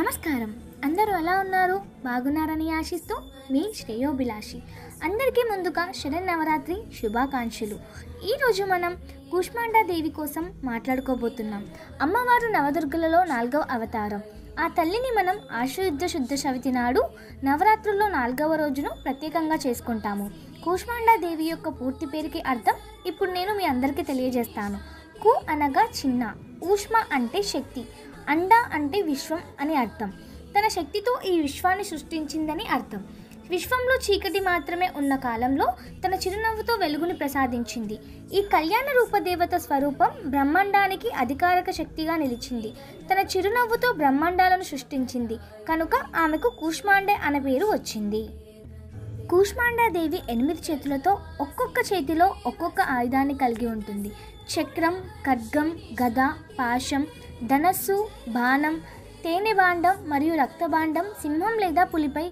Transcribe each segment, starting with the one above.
నమస్కారం. అందరూ ఎలా ఉన్నారు? బాగున్నారని ఆశిస్తూ మీ శ్రేయోభిలాషి. అందరికీ ముందుగా శరన్నవరాత్రి శుభాకాంక్షలు. ఈరోజు మనం కూష్మాండా దేవి కోసం మాట్లాడుకోబోతున్నాం. అమ్మవారు నవదుర్గలలో 4వ అవతారం. ఆ తల్లిని మనం ఆశ్వయుద్ధ శుద్ధ చవితి నాడు నవరాత్రుల్లో 4వ రోజును ప్రత్యేకంగా చేసుకుంటాము. కూష్మాండా దేవి యొక్క పూర్తి పేరుకి అర్థం ఇప్పుడు నేను మీ అందరికీ తెలియజేస్తాను. కు అనగా చిన్న, ఊష్మ అంటే శక్తి, అండ అంటే విశ్వం అని అర్థం. తన శక్తితో ఈ విశ్వాన్ని సృష్టించిందని అర్థం. విశ్వంలో చీకటి మాత్రమే ఉన్న కాలంలో తన చిరునవ్వుతో వెలుగుని ప్రసాదించింది. ఈ కళ్యాణ రూపదేవత స్వరూపం బ్రహ్మాండానికి అధికారక శక్తిగా నిలిచింది. తన చిరునవ్వుతో బ్రహ్మాండాలను సృష్టించింది కనుక ఆమెకు కూష్మాండే అనే పేరు వచ్చింది. కూష్మాండా దేవి 8 చేతులతో ఒక్కొక్క చేతిలో ఒక్కొక్క ఆయుధాన్ని కలిగి ఉంటుంది. చక్రం, ఖడ్గం, గద, పాశం, ధనస్సు, బాణం, తేనెబాండం మరియు రక్తబాండం, సింహం లేదా పులిపై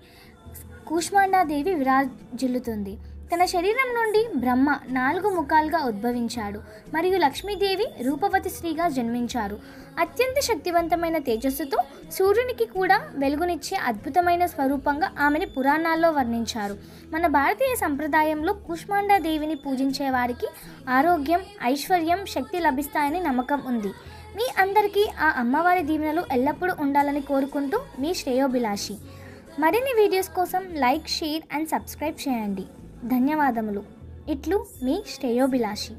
కూష్మాండాదేవి విరాజిల్లుతుంది. తన శరీరం నుండి బ్రహ్మ 4 ముఖాలుగా ఉద్భవించాడు మరియు లక్ష్మీదేవి రూపవతి స్త్రీగా జన్మించారు. అత్యంత శక్తివంతమైన తేజస్సుతో సూర్యునికి కూడా వెలుగునిచ్చే అద్భుతమైన స్వరూపంగా ఆమెని పురాణాల్లో వర్ణించారు. మన భారతీయ సంప్రదాయంలో కూష్మాండా దేవిని పూజించే వారికి ఆరోగ్యం, ఐశ్వర్యం, శక్తి లభిస్తాయని నమ్మకం ఉంది. మీ అందరికీ ఆ అమ్మవారి దీవెనలు ఎల్లప్పుడూ ఉండాలని కోరుకుంటూ మీ శ్రేయోభిలాషి. మరిన్ని వీడియోస్ కోసం లైక్, షేర్ అండ్ సబ్స్క్రైబ్ చేయండి. ధన్యవాదములు. ఇట్లు మీ శ్రేయోభిలాషి.